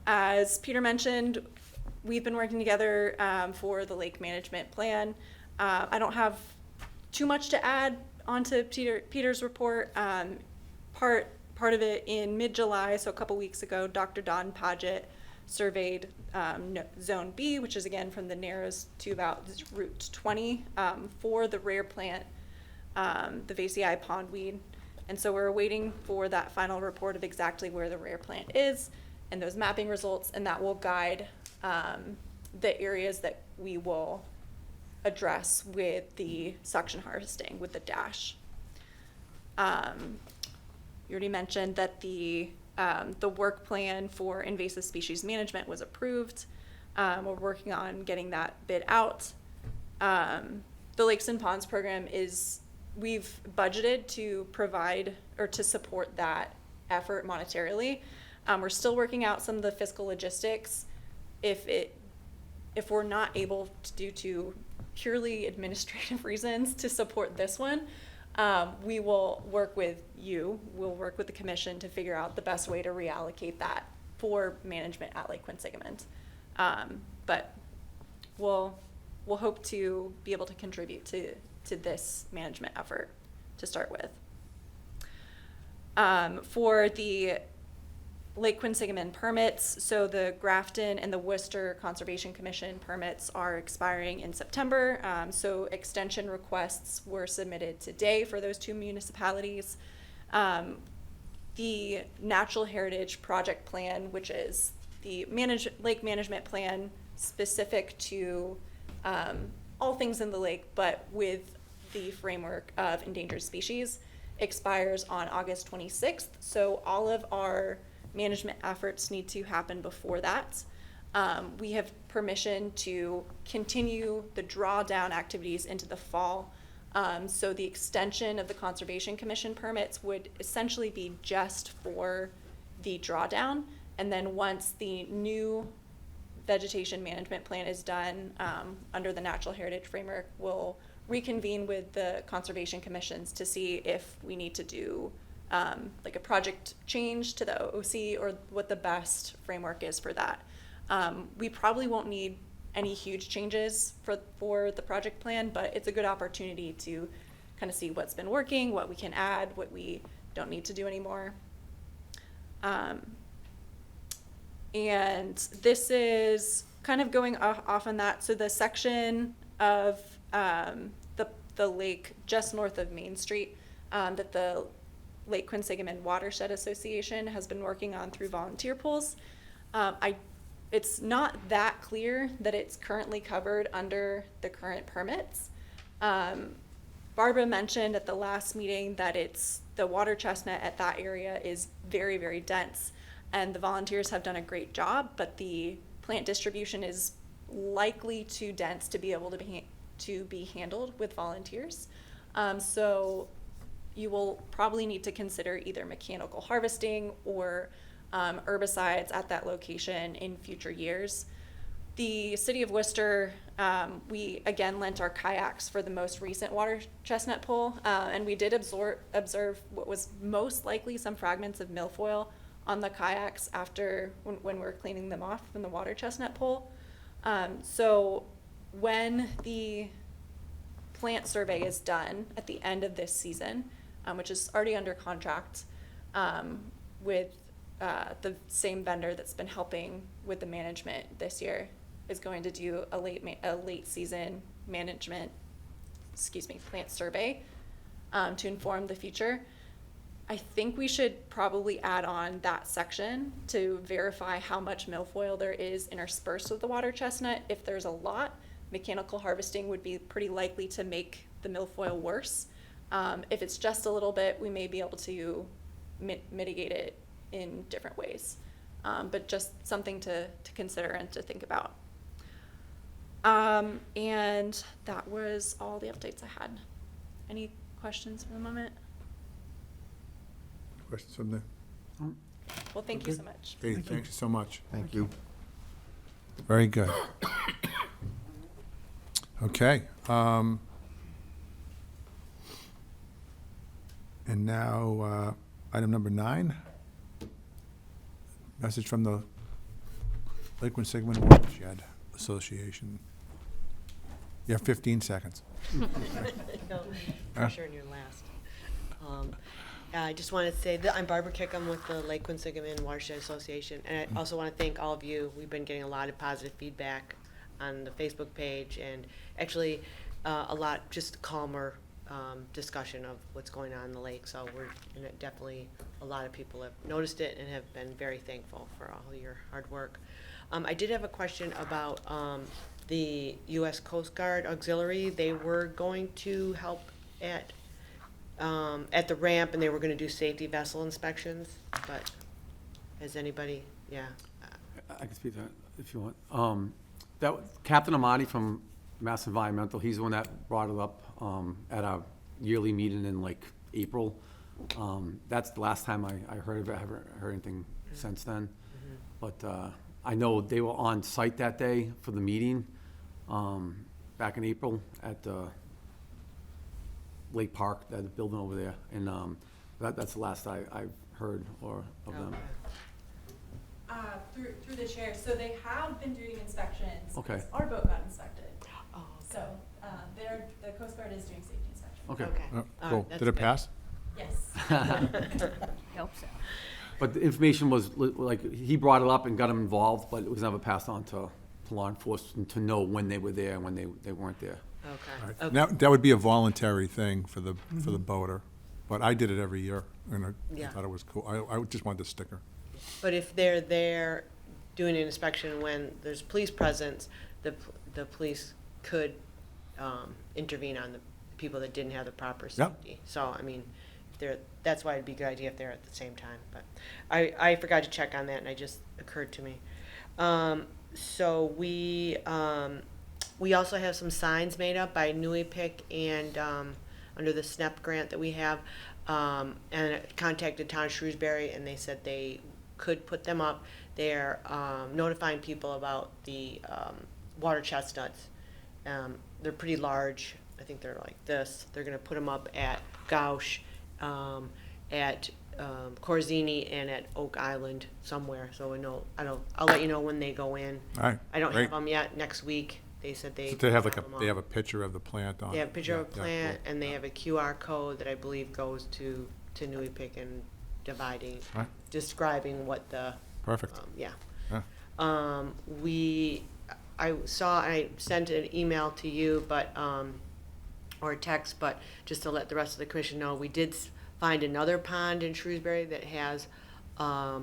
As Peter mentioned, we've been working together for the lake management plan. I don't have too much to add onto Peter's report. Part of it in mid-July, so a couple weeks ago, Dr. Don Paget surveyed Zone B, which is again from the Narrows to about Route 20 for the rare plant, the Vasii pondweed. And so we're waiting for that final report of exactly where the rare plant is and those mapping results, and that will guide the areas that we will address with the suction harvesting with the dash. You already mentioned that the work plan for invasive species management was approved. We're working on getting that bid out. The Lakes and Ponds program is we've budgeted to provide or to support that effort monetarily. We're still working out some of the fiscal logistics. If we're not able to, due to purely administrative reasons, to support this one, we will work with we'll work with the commission to figure out the best way to reallocate that for management at Lake Quinsigamond. But we'll hope to be able to contribute to this management effort to start with. For the Lake Quinsigamond permits, so the Grafton and the Worcester Conservation Commission permits are expiring in September. So extension requests were submitted today for those two municipalities. The Natural Heritage Project Plan, which is the lake management plan specific to all things in the lake, but with the framework of endangered species, expires on August 26th. So all of our management efforts need to happen before that. We have permission to continue the drawdown activities into the fall. So the extension of the Conservation Commission permits would essentially be just for the drawdown. And then once the new vegetation management plan is done under the Natural Heritage Framework, we'll reconvene with the Conservation Commissions to see if we need to do like a project change to the OOC or what the best framework is for that. We probably won't need any huge changes for the project plan, but it's a good opportunity to kind of see what's been working, what we can add, what we don't need to do anymore. And this is kind of going off on that. So the section of the lake just north of Main Street that the Lake Quinsigamond Watershed Association has been working on through volunteer pools. It's not that clear that it's currently covered under the current permits. Barbara mentioned at the last meeting that the water chestnut at that area is very, very dense, and the volunteers have done a great job, but the plant distribution is likely too dense to be able to be handled with volunteers. So you will probably need to consider either mechanical harvesting or herbicides at that location in future years. The city of Worcester, we again lent our kayaks for the most recent water chestnut pull, and we did observe what was most likely some fragments of milfoil on the kayaks after when we're cleaning them off from the water chestnut pull. So when the plant survey is done at the end of this season, which is already under contract with the same vendor that's been helping with the management this year, is going to do a late season management, plant survey to inform the future. I think we should probably add on that section to verify how much milfoil there is interspersed with the water chestnut. If there's a lot, mechanical harvesting would be pretty likely to make the milfoil worse. If it's just a little bit, we may be able to mitigate it in different ways, but just something to consider and to think about. And that was all the updates I had. Any questions for the moment?
Questions from the,
Well, thank you so much.
Katie, thank you so much.
Thank you.
Very good. Okay. And now, item number 9. Message from the Lake Quinsigamond Watershed Association. You have 15 seconds.
For sure, and you're last. I just want to say that I'm Barbara Kickham with the Lake Quinsigamond Watershed Association, and I also want to thank all of you. We've been getting a lot of positive feedback on the Facebook page, and actually a lot just calmer discussion of what's going on in the lake. So we're definitely, a lot of people have noticed it and have been very thankful for all your hard work. I did have a question about the U.S. Coast Guard Auxiliary. They were going to help at the ramp, and they were going to do safety vessel inspections, but has anybody, yeah.
I can speak to that if you want. Captain Amati from Mass Environmental, he's the one that brought it up at a yearly meeting in like April. That's the last time I heard of it. I haven't heard anything since then. But I know they were on site that day for the meeting back in April at Lake Park, that building over there. And that's the last I've heard of them.
Through the chair, so they have been doing inspections.
Okay.
Our boat got inspected.
Oh,
So, the Coast Guard is doing safety inspections.
Okay.
okay. All
Cool.
right, that's
Did it
good.
pass?
Yes.
Hope so.
But the information was, like, he brought it up and got them involved, but it was never passed on to law enforcement to know when they were there and when they weren't there.
Okay.
Right. Now, that would be a voluntary thing for the boater, but I did it every year, and I
Yeah.
thought it was cool. I just wanted the sticker.
But if they're there doing an inspection when there's police presence, the police could intervene on the people that didn't have the proper safety. So, I mean, that's why it'd be a good idea if they're at the same time. But I forgot to check on that, and it just occurred to me. So we also have some signs made up by Newey Pick and under the SNEP grant that we have, and I contacted Town of Shrewsbury, and they said they could put them up. They're notifying people about the water chestnuts. They're pretty large. I think they're like this. They're going to put them up at Gauche, at Corzini, and at Oak Island somewhere. So I'll let you know when they go in.
All right.
I don't
great.
have them yet. Next week, they said they.
So they have
them
they
up.
have a picture of the plant on it.
They have a picture of a
Yeah, yeah,
plant,
cool.
and they have a QR code that I believe goes to Newey Pick and dividing,
Right.
describing what the,
Perfect.
yeah.
Yeah.
I sent an email to you, but, or a text, but just to let the rest of the commission know, we did find another pond in Shrewsbury that has, a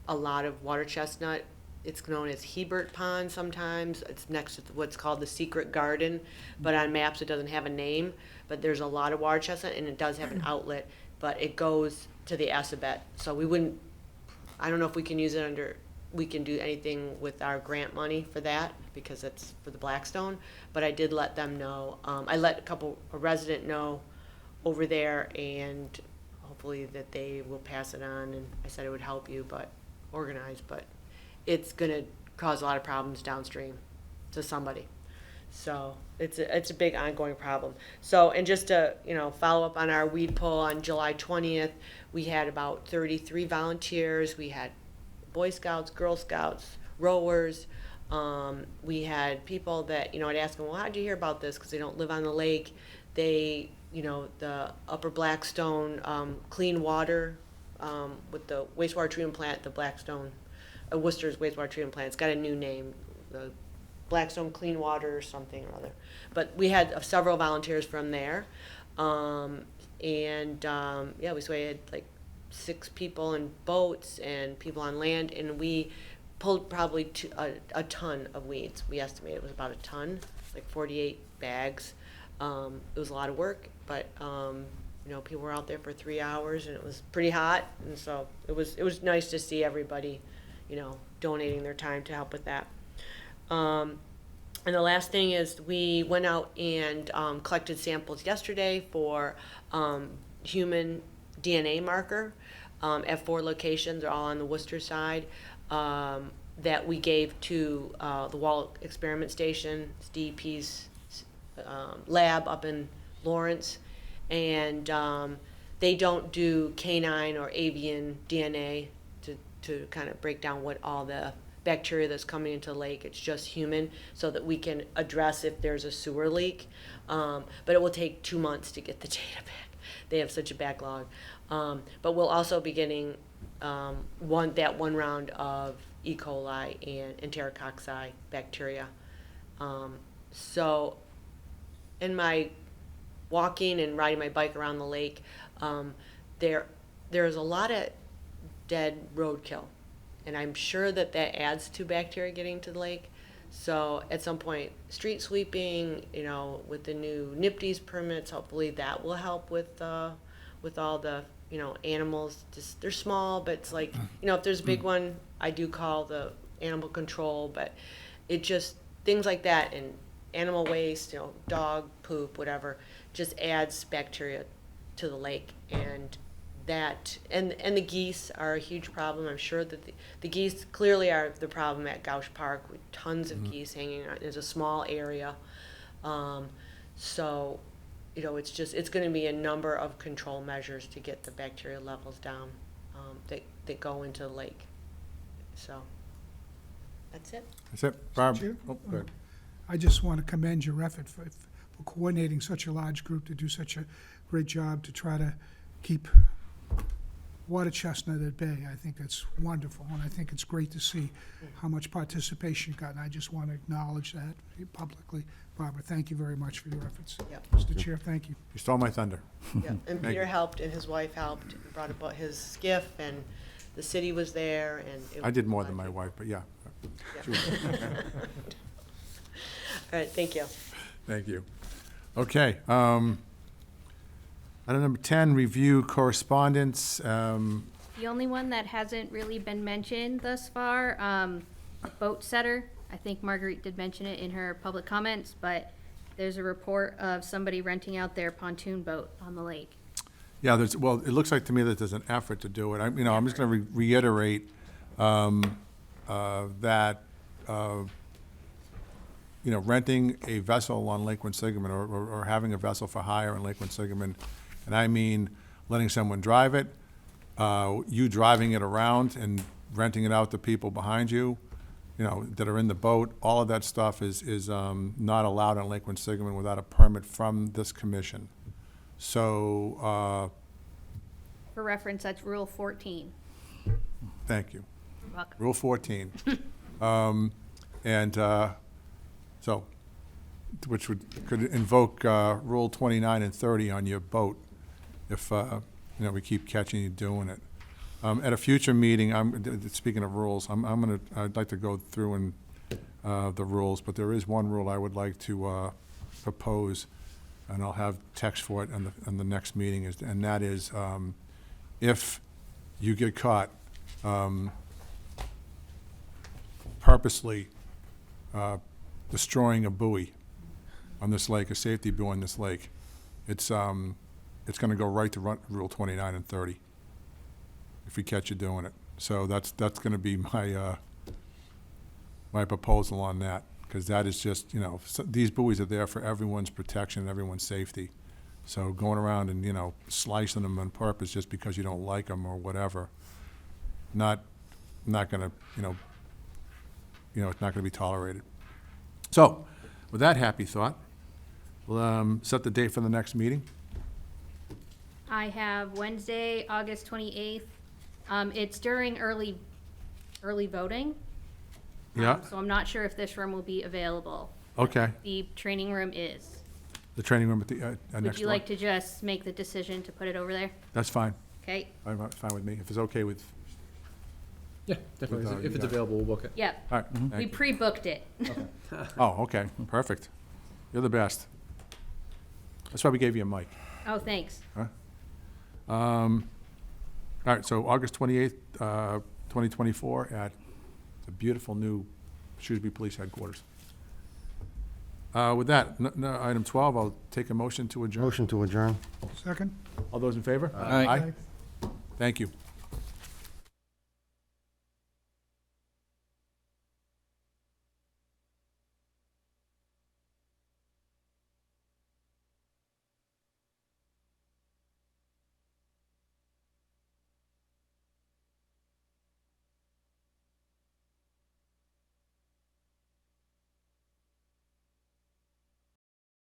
lot of water chestnut. It's known as Hebert Pond sometimes. It's next to what's called the Secret Garden, but on maps it doesn't have a name. But there's a lot of water chestnut, and it does have an outlet, but it goes to the Assabet. So I don't know if we can use it we can do anything with our grant money for that, because it's for the Blackstone. But I did let them know. I let a resident know over there, and hopefully that they will pass it on. And I said it would help you, organize, but it's gonna cause a lot of problems downstream to somebody. So it's a big ongoing problem. So, and just to, follow up on our weed pull on July 20th, we had about 33 volunteers. We had Boy Scouts, Girl Scouts, rowers. We had people that, I'd ask them, well, how'd you hear about this? Because they don't live on the lake. They, the Upper Blackstone clean water with the wastewater treatment plant, the Blackstone, Worcester's wastewater treatment plant. It's got a new name, the Blackstone Clean Water or something or other. But we had several volunteers from there. Yeah, so we had like 6 people in boats and people on land, and we pulled probably a ton of weeds. We estimated it was about a ton, like 48 bags. It was a lot of work, but people were out there for 3 hours, and it was pretty hot, and so it was nice to see everybody, donating their time to help with that. And the last thing is we went out and collected samples yesterday for human DNA marker at 4 locations. They're all on the Worcester side, that we gave to the Wall Experiment Station, DEP's lab up in Lawrence. And they don't do canine or avian DNA to kind of break down what all the bacteria that's coming into the lake. It's just human, so that we can address if there's a sewer leak. But it will take 2 months to get the data back. They have such a backlog. But we'll also be getting one round of E. coli and enterococci bacteria. So in my walking and riding my bike around the lake, there's a lot of dead roadkill, and I'm sure that adds to bacteria getting to the lake. So at some point, street sweeping, with the new NIPD's permits, hopefully that will help with all the animals. Just, they're small, but it's like, if there's a big one, I do call the animal control. But it just things like that, and animal waste, dog poop, whatever, just adds bacteria to the lake. And that, and the geese are a huge problem. I'm sure that the geese clearly are the problem at Gauch Park, with tons of geese hanging out. There's a small area. So, you know, it's gonna be a number of control measures to get the bacteria levels down, that go into the lake. So, that's it.
That's it. Barb?
Chair?
Oh, go ahead.
I just want to commend your effort for coordinating such a large group to do such a great job to try to keep water chestnut at bay. I think that's wonderful, and I think it's great to see how much participation you got, and I just want to acknowledge that publicly. Barbara, thank you very much for your efforts.
Yep.
Mr. Chair, thank you.
You stole my thunder.
Yeah, and
Thank
Peter
you.
helped, and his wife helped, and brought about his skiff, and the city was there, and. it
I did
was
more
a
than
lot
my
of
wife, but yeah.
people. Yeah. All right, thank you.
Thank you. Okay. Item number 10, review correspondence.
The only one that hasn't really been mentioned thus far, boat setter. I think Marguerite did mention it in her public comments, but there's a report of somebody renting out their pontoon boat on the lake.
Yeah, well, it looks like to me that there's an effort to do it. I'm just going to reiterate that, renting a vessel on Lake Quinsigamond or having a vessel for hire on Lake Quinsigamond, and I mean letting someone drive it, you driving it around and renting it out to people behind you, that are in the boat, all of that stuff is not allowed on Lake Quinsigamond without a permit from this commission. So,
For reference, that's Rule 14.
thank you.
You're welcome.
Rule 14. So, which could invoke Rule 29 and 30 on your boat if, we keep catching you doing it. At a future meeting, speaking of rules, I'd like to go through the rules, but there is one rule I would like to propose, and I'll have text for it in the next meeting, and that is, if you get caught purposely destroying a buoy on this lake, a safety buoy on this lake, it's going to go right to Rule 29 and 30 if we catch you doing it. So that's going to be my my proposal on that, because that is just, these buoys are there for everyone's protection and everyone's safety. So going around and, slicing them on purpose just because you don't like them or whatever, not going to, it's not going to be tolerated. So, with that happy thought, we'll set the date for the next meeting.
I have Wednesday, August 28th. It's during early voting.
Yeah,
So I'm not sure if this room will be available.
okay.
The training room is.
The training room at the next
Would you
door.
like to just make the decision to put it over there?
That's fine.
Okay,
Fine with me. If it's okay with,
Yeah, definitely.
With,
If it's
yeah.
available, we'll book it.
yep.
all right,
We
thank you.
pre-booked it.
Oh, okay, perfect. You're the best. That's why we gave you a mic.
Oh, thanks.
All right, so August 28th, 2024 at the beautiful new Shrewsbury Police Headquarters. With that, item 12, I'll take a motion to adjourn.
Motion to adjourn.
Second?
All those in favor?
Aye.
Thank you.